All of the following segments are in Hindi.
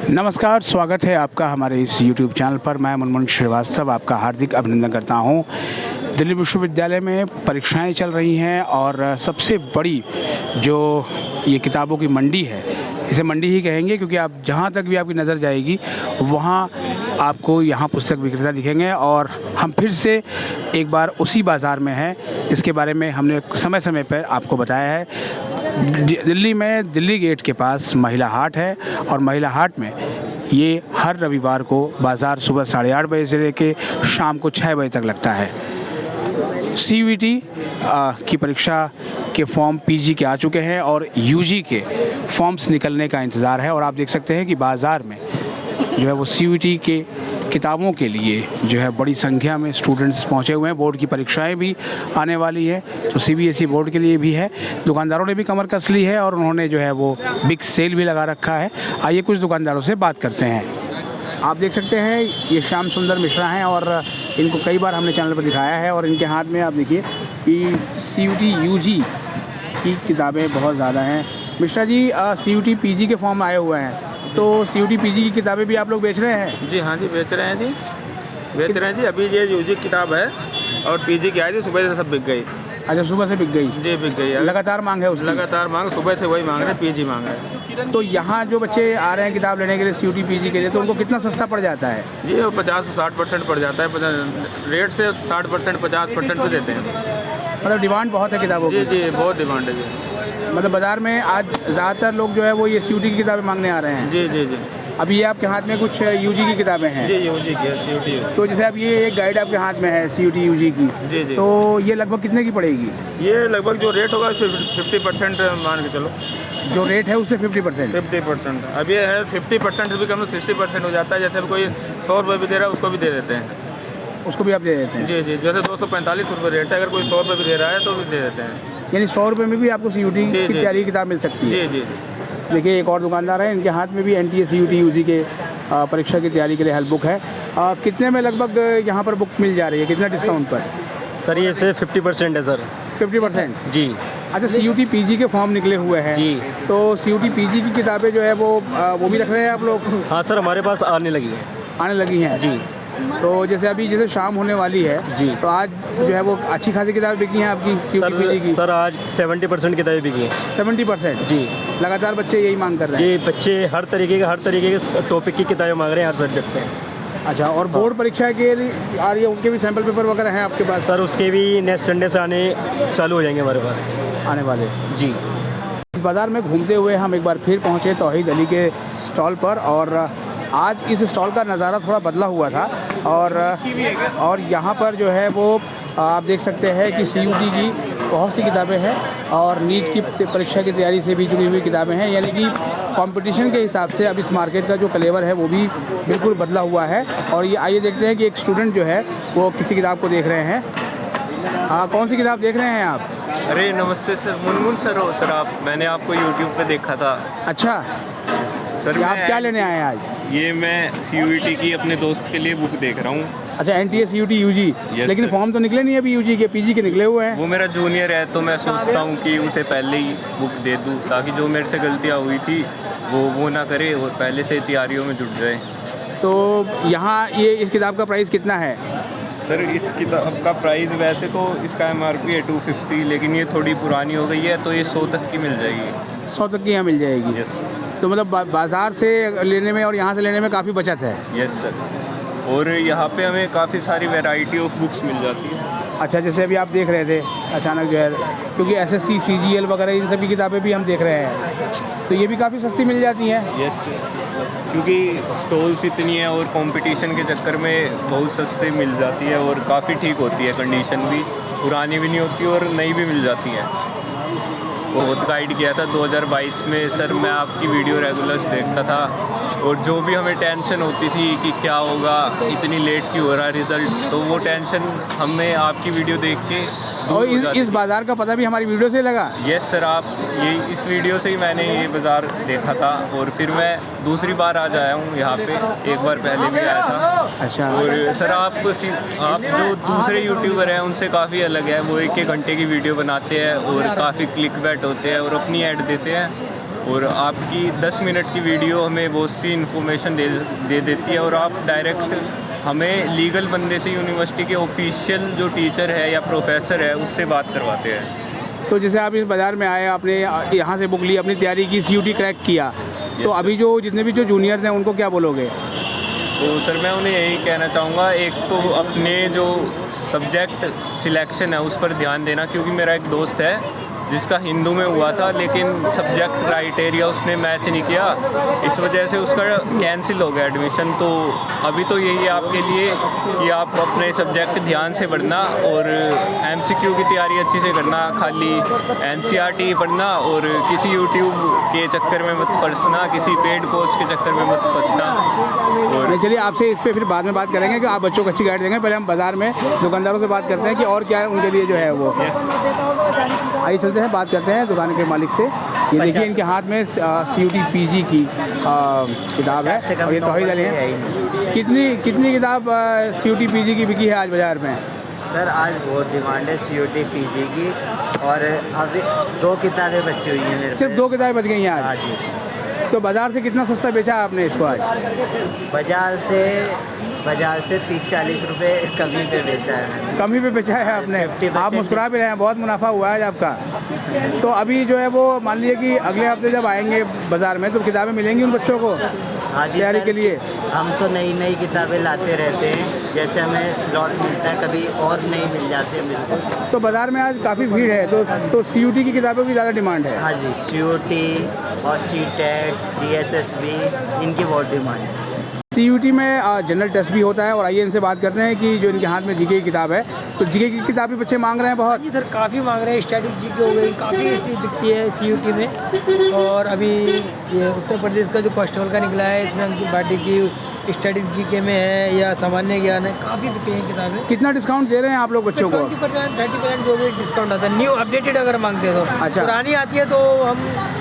नमस्कार, स्वागत है आपका हमारे इस YouTube चैनल पर। मैं मुनमुन श्रीवास्तव आपका हार्दिक अभिनंदन करता हूं। दिल्ली विश्वविद्यालय में परीक्षाएं चल रही हैं और सबसे बड़ी जो ये किताबों की मंडी है, इसे मंडी ही कहेंगे क्योंकि आप जहां तक भी आपकी नज़र जाएगी वहां आपको यहां पुस्तक विक्रेता दिखेंगे। और हम फिर से एक बार उसी बाज़ार में हैं, इसके बारे में हमने समय समय पर आपको बताया है। दिल्ली में दिल्ली गेट के पास महिला हाट है और महिला हाट में ये हर रविवार को बाज़ार सुबह 8:30 बजे से लेके शाम को 6 बजे तक लगता है। CUET की परीक्षा के फॉर्म PG के आ चुके हैं और UG के फॉर्म्स निकलने का इंतज़ार है। और आप देख सकते हैं कि बाज़ार में जो है वो CUET के किताबों के लिए जो है बड़ी संख्या में स्टूडेंट्स पहुंचे हुए हैं। बोर्ड की परीक्षाएं भी आने वाली है तो CBSE बोर्ड के लिए भी है। दुकानदारों ने भी कमर कस ली है और उन्होंने जो है वो बिग सेल भी लगा रखा है। आइए कुछ दुकानदारों से बात करते हैं। आप देख सकते हैं ये श्याम सुंदर मिश्रा हैं और इनको कई बार हमने चैनल पर दिखाया है। और इनके हाथ में आप देखिए कि CUET UG की किताबें बहुत ज़्यादा हैं। मिश्रा जी, CUET PG के फॉर्म आए हुए हैं तो CUET PG की किताबें भी आप लोग बेच रहे हैं? जी हाँ जी, बेच रहे हैं जी। अभी ये UG की किताब है और PG की आई थी, सुबह से सब बिक गई। अच्छा, सुबह से बिक गई? जी, बिक गई है। लगातार मांग है उसकी? लगातार मांग, सुबह से वही मांग रहे हैं, PG मांग रहे हैं। तो यहाँ जो बच्चे आ रहे हैं किताब लेने के लिए CUET PG के लिए, तो उनको कितना सस्ता पड़ जाता है? जी, वो 50 से 60% पड़ जाता है। रेट से 60% 50% पे देते हैं। मतलब डिमांड बहुत है किताबों की? जी, बहुत डिमांड है जी। मतलब बाज़ार में आज ज़्यादातर लोग जो है वो ये CUET की किताबें मांगने आ रहे हैं? जी। अभी ये आपके हाथ में कुछ UG की किताबें हैं? जी, UG की है, CUET। तो जैसे अब ये एक गाइड आपके हाथ में है CUET UG की, जी। तो ये लगभग कितने की पड़ेगी? ये लगभग जो रेट होगा 50% मान के चलो। जो रेट है उससे 50%? 50%। अब ये है 50% भी कम, 60% हो जाता है। जैसे कोई 100 रुपये भी दे रहा है उसको भी दे देते हैं। उसको भी आप दे देते हैं? जी। जैसे 245 रुपये रेट है, अगर कोई 100 रुपये भी दे रहा है तो भी दे देते हैं। यानी 100 रुपये में भी आपको CUET की तैयारी की किताब मिल सकती है? जी। देखिए एक और दुकानदार है, इनके हाथ में भी NTA CUET UG के परीक्षा की तैयारी के लिए हेल्प बुक है। कितने में लगभग यहाँ पर बुक मिल जा रही है, कितना डिस्काउंट पर? सर ये से 50% है सर। 50%? जी। अच्छा, CUET PG के फॉर्म निकले हुए हैं जी। तो CUET PG की किताबें जो है वो भी रख रहे हैं आप लोग? हाँ सर, हमारे पास आने लगी है। आने लगी हैं? जी। तो जैसे शाम होने वाली है जी, तो आज जो है वो अच्छी खासी किताबें बिकी हैं आपकी CUET PG की? सर आज 70% किताबें बिकी हैं। 70%? जी। लगातार बच्चे यही मांग कर रहे हैं? जी, बच्चे हर तरीके के टॉपिक की किताबें मांग रहे हैं, हर सब्जेक्ट पे। अच्छा, और बोर्ड परीक्षा के लिए आ रही है, उनके भी सैम्पल पेपर वगैरह हैं आपके पास? सर उसके भी नेक्स्ट संडे से आने चालू हो जाएंगे हमारे पास, आने वाले? जी। इस बाज़ार में घूमते हुए हम एक बार फिर पहुँचे तौहीद अली के स्टॉल पर और आज इस स्टॉल का नज़ारा थोड़ा बदला हुआ था और यहाँ पर जो है वो आप देख सकते हैं कि CUET की बहुत सी किताबें हैं और नीट की परीक्षा की तैयारी से भी जुड़ी हुई किताबें हैं। यानी कि कंपटीशन के हिसाब से अब इस मार्केट का जो कलेवर है वो भी बिल्कुल बदला हुआ है। और ये आइए देखते हैं कि एक स्टूडेंट जो है वो किसी किताब को देख रहे हैं। कौन सी किताब देख रहे हैं आप? अरे नमस्ते सर, मुनमुन सर हो सर आप? मैंने आपको YouTube पे देखा था। अच्छा सर, आप क्या लेने आए हैं आज? ये मैं CUET की अपने दोस्त के लिए बुक देख रहा हूँ। अच्छा, NTA CUET UG? लेकिन सर। फॉर्म तो निकले नहीं अभी UG के, PG के निकले हुए हैं। वो मेरा जूनियर है तो मैं सोचता हूँ कि उसे पहले ही बुक दे दूँ ताकि जो मेरे से गलतियाँ हुई थी वो ना करे और पहले से तैयारियों में जुट जाए। तो यहाँ ये इस किताब का प्राइस कितना है? सर इस किताब का प्राइस वैसे तो इसका MRP है 250, लेकिन ये थोड़ी पुरानी हो गई है तो ये 100 तक की मिल जाएगी। 100 तक की यहाँ मिल जाएगी? यस। तो मतलब बाज़ार से लेने में और यहाँ से लेने में काफ़ी बचत है? यस सर, और यहाँ पे हमें काफ़ी सारी वैरायटी ऑफ बुक्स मिल जाती है। अच्छा, जैसे अभी आप देख रहे थे अचानक जो है, क्योंकि SSC CGL वगैरह इन सभी किताबें भी हम देख रहे हैं तो ये भी काफ़ी सस्ती मिल जाती हैं? यस, क्योंकि स्टॉल्स इतनी है और कंपटीशन के चक्कर में बहुत सस्ते मिल जाती है और काफ़ी ठीक होती है, कंडीशन भी पुरानी भी नहीं होती और नई भी मिल जाती है। बहुत गाइड किया था 2022 में सर, मैं आपकी वीडियो रेगुलर्स देखता था और जो भी हमें टेंशन होती थी कि क्या होगा, इतनी लेट क्यों हो रहा रिज़ल्ट, तो वो टेंशन हमें आपकी वीडियो देख के और इस बाज़ार का पता भी हमारी वीडियो से लगा? यस सर, आप ये इस वीडियो से ही मैंने ये बाज़ार देखा था और फिर मैं दूसरी बार आज आया हूँ यहाँ पे, एक बार पहले भी आया था। अच्छा। और सर आप जो दूसरे यूट्यूबर हैं उनसे काफ़ी अलग है, वो 1-1 घंटे की वीडियो बनाते हैं और काफ़ी क्लिक बैट होते हैं और अपनी ऐड देते हैं और आपकी 10 मिनट की वीडियो हमें बहुत सी इन्फॉर्मेशन दे देती है और आप डायरेक्ट हमें लीगल बंदे से यूनिवर्सिटी के ऑफिशियल जो टीचर है या प्रोफेसर है उससे बात करवाते हैं। तो जैसे आप इस बाज़ार में आए, आपने यहाँ से बुक ली, अपनी तैयारी की, CUT क्रैक किया, तो अभी जो जितने भी जो जूनियर्स हैं उनको क्या बोलोगे? तो सर मैं उन्हें यही कहना चाहूँगा, एक तो अपने जो सब्जेक्ट सिलेक्शन है उस पर ध्यान देना, क्योंकि मेरा एक दोस्त है जिसका हिंदू में हुआ था लेकिन सब्जेक्ट क्राइटेरिया उसने मैच नहीं किया, इस वजह से उसका कैंसिल हो गया एडमिशन। तो अभी तो यही है आपके लिए कि आप अपने सब्जेक्ट ध्यान से पढ़ना और MCQ की तैयारी अच्छी से करना, खाली NCERT पढ़ना और किसी YouTube के चक्कर में मत फंसना, किसी पेड कोर्स के चक्कर में मत फंसना। और चलिए आपसे इस पे फिर बाद में बात करेंगे कि आप बच्चों को अच्छी गाइड देंगे। पहले हम बाज़ार में दुकानदारों से बात करते हैं कि और क्या है उनके लिए जो है वो। आइए चलते हैं, बात करते हैं दुकान के मालिक से। ये देखिए इनके हाथ में CUT PG की किताब है और ये तौहीद अली है। कितनी किताब CUT PG की बिकी है आज बाज़ार में? सर आज बहुत डिमांड है CUT PG की और अभी 2 किताबें बची हुई हैं मेरे सिर्फ 2 किताबें बच गई हैं हाँ आज? जी। तो बाज़ार से कितना सस्ता बेचा आपने इसको आज? बाजार से 30-40 रुपये कमी पे बेचा है मैंने। कमी पे बेचा है आपने? 50% आप मुस्कुरा भी रहे हैं, बहुत मुनाफा हुआ है आज आपका। तो अभी जो है वो मान लीजिए कि अगले हफ्ते जब आएंगे बाज़ार में तो किताबें मिलेंगी उन बच्चों को हाँ जी तैयारी सर, के लिए? हम तो नई किताबें लाते रहते हैं, जैसे हमें लॉट मिलता है कभी और नई मिल जाती है बिल्कुल। तो बाज़ार में आज काफ़ी भीड़ है, तो CUT की किताबों की ज़्यादा डिमांड है? हाँ जी, CUT और CTET, DSSB इनकी बहुत डिमांड है। CUT में जनरल टेस्ट भी होता है और आइए इनसे बात करते हैं कि जो इनके हाथ में GK की किताब है, तो GK की किताब भी बच्चे मांग रहे हैं बहुत? जी सर, काफ़ी मांग रहे हैं। स्टैटिक GK हो गई, काफ़ी ऐसी बिकती है CUT में। और अभी ये उत्तर प्रदेश का जो कांस्टेबल का निकला है इसमें उनकी पार्टी की स्टैटिक GK में है या सामान्य ज्ञान है, काफ़ी बिक रही हैं किताबें। कितना डिस्काउंट दे रहे हैं आप लोग बच्चों को? 20%, 30% जो भी डिस्काउंट आता है, न्यू अपडेटेड अगर मांगते हैं तो। अच्छा। पुरानी आती है तो हम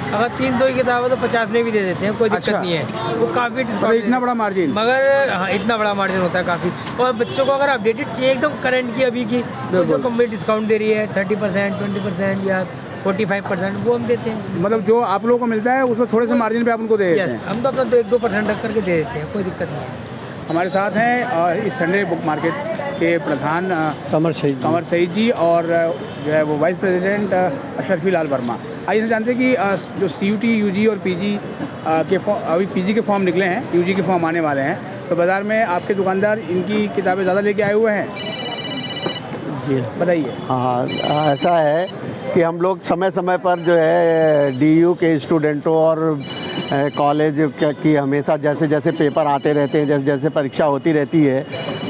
अगर 300 की किताब है तो 50 में भी दे देते हैं, कोई दिक्कत अच्छा। नहीं है। वो काफ़ी मतलब डिस्काउंट इतना बड़ा मार्जिन? मगर हाँ, इतना बड़ा मार्जिन होता है काफ़ी। और बच्चों को अगर अपडेटेड चाहिए एकदम करंट की अभी की, तो जो कंपनी डिस्काउंट दे रही है 30%, 20% या 45% वो हम देते हैं। मतलब जो आप लोगों को मिलता है उसमें थोड़े से मार्जिन पे आप उनको दे देते हैं? हम तो अपना 1-2% रख करके दे देते हैं, कोई दिक्कत नहीं है। हमारे साथ हैं इस संडे बुक मार्केट के प्रधान कमर सईद जी और जो है वो वाइस प्रेसिडेंट अशरफी लाल वर्मा। आइए हम जानते हैं कि जो CUT UG और PG के अभी PG के फॉर्म निकले हैं, UG के फॉर्म आने वाले हैं, तो बाज़ार में आपके दुकानदार इनकी किताबें ज़्यादा लेके आए हुए हैं? जी बताइए। हाँ, ऐसा है कि हम लोग समय समय पर जो है DU के स्टूडेंटों और कॉलेज की हमेशा जैसे जैसे पेपर आते रहते हैं, जैसे जैसे परीक्षा होती रहती है,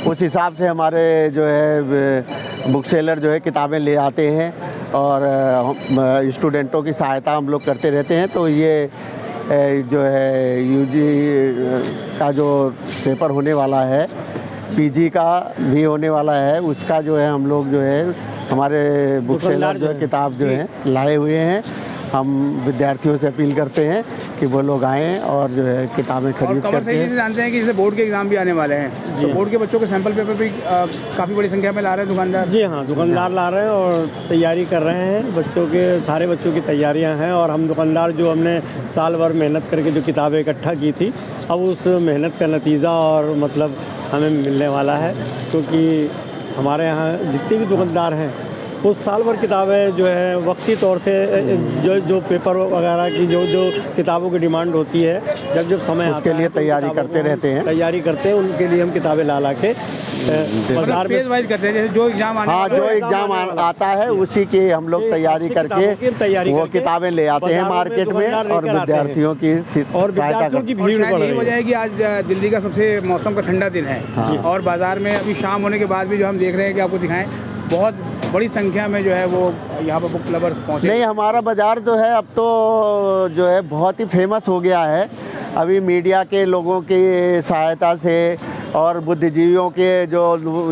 उस हिसाब से हमारे जो है बुक सेलर जो है किताबें ले आते हैं और स्टूडेंटों की सहायता हम लोग करते रहते हैं। तो ये जो है UG का जो पेपर होने वाला है, PG का भी होने वाला है, उसका जो है हम लोग जो है हमारे बुक सेलर जो है किताब जो है लाए हुए हैं। हम विद्यार्थियों से अपील करते हैं कि वो लोग आएँ और जो है किताबें खरीद करके। से जानते हैं कि जैसे बोर्ड के एग्ज़ाम भी आने वाले हैं, तो बोर्ड के बच्चों के सैंपल पेपर भी काफ़ी बड़ी संख्या में ला रहे हैं दुकानदार? जी हाँ, दुकानदार ला रहे हैं और तैयारी कर रहे हैं। बच्चों के सारे बच्चों की तैयारियां हैं और हम दुकानदार जो हमने साल भर मेहनत करके जो किताबें इकट्ठा की थी, अब उस मेहनत का नतीजा और मतलब हमें मिलने वाला है, क्योंकि हमारे यहाँ जितने भी दुकानदार हैं वो साल भर किताबें जो है वक्ती तौर से जो पेपर वगैरह की जो किताबों की डिमांड होती है, जब समय उसके लिए तैयारी करते रहते हैं, तैयारी करते हैं। उनके लिए हम किताबें ला के बाजार में वाइज करते हैं, जैसे जो एग्ज़ाम आने हाँ, जो एग्ज़ाम आता है उसी की हम लोग तैयारी करके वो किताबें ले आते हैं मार्केट में और विद्यार्थियों की सहायता करते हैं। यही वजह है कि आज दिल्ली का सबसे मौसम का ठंडा दिन है और बाज़ार में अभी शाम होने के बाद भी जो हम देख रहे हैं कि आपको दिखाएं, बहुत बड़ी संख्या में जो है वो यहाँ पर बुक लवर्स पहुँचे। नहीं, हमारा बाज़ार जो है अब तो जो है बहुत ही फेमस हो गया है। अभी मीडिया के लोगों की सहायता से और बुद्धिजीवियों के जो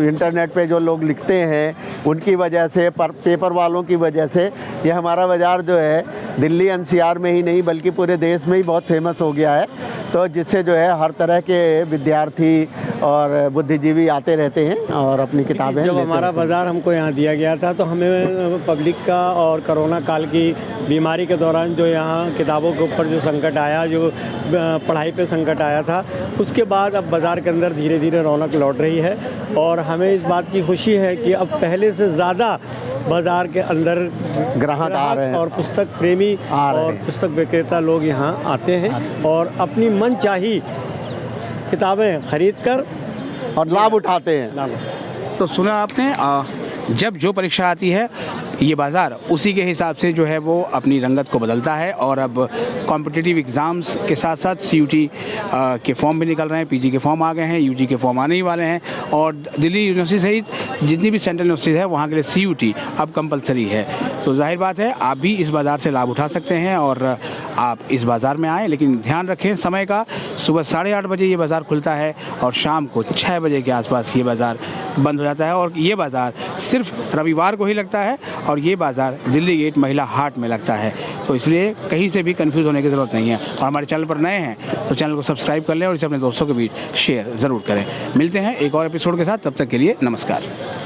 इंटरनेट पे जो लोग लिखते हैं उनकी वजह से, पेपर वालों की वजह से ये हमारा बाज़ार जो है दिल्ली NCR में ही नहीं बल्कि पूरे देश में ही बहुत फेमस हो गया है। तो जिससे जो है हर तरह के विद्यार्थी और बुद्धिजीवी आते रहते हैं और अपनी किताबें जब लेते हमारा रहते हैं। बाज़ार हमको यहाँ दिया गया था तो हमें पब्लिक का और कोरोना काल की बीमारी के दौरान जो यहाँ किताबों के ऊपर जो संकट आया, जो पढ़ाई पे संकट आया था, उसके बाद अब बाज़ार के अंदर धीरे धीरे रौनक लौट रही है और हमें इस बात की खुशी है कि अब पहले से ज़्यादा बाज़ार के अंदर ग्राहक आ रहे हैं और पुस्तक प्रेमी आ रहे और हैं। पुस्तक विक्रेता लोग यहाँ आते हैं और अपनी मनचाही किताबें खरीद कर और लाभ उठाते हैं। लाभ तो सुना आपने, जब जो परीक्षा आती है ये बाज़ार उसी के हिसाब से जो है वो अपनी रंगत को बदलता है और अब कॉम्पिटिटिव एग्ज़ाम्स के साथ साथ CUT के फॉर्म भी निकल रहे हैं, PG के फॉर्म आ गए हैं, UG के फॉर्म आने ही वाले हैं और दिल्ली यूनिवर्सिटी सहित जितनी भी सेंट्रल यूनिवर्सिटी है वहाँ के लिए CUT अब कंपलसरी है। तो जाहिर बात है आप भी इस बाज़ार से लाभ उठा सकते हैं और आप इस बाज़ार में आएँ, लेकिन ध्यान रखें समय का। सुबह 8:30 बजे ये बाज़ार खुलता है और शाम को 6 बजे के आसपास ये बाज़ार बंद हो जाता है और ये बाज़ार सिर्फ रविवार को ही लगता है और ये बाज़ार दिल्ली गेट महिला हाट में लगता है। तो इसलिए कहीं से भी कंफ्यूज होने की ज़रूरत नहीं है और हमारे चैनल पर नए हैं तो चैनल को सब्सक्राइब कर लें और इसे अपने दोस्तों के बीच शेयर ज़रूर करें। मिलते हैं एक और एपिसोड के साथ, तब तक के लिए नमस्कार।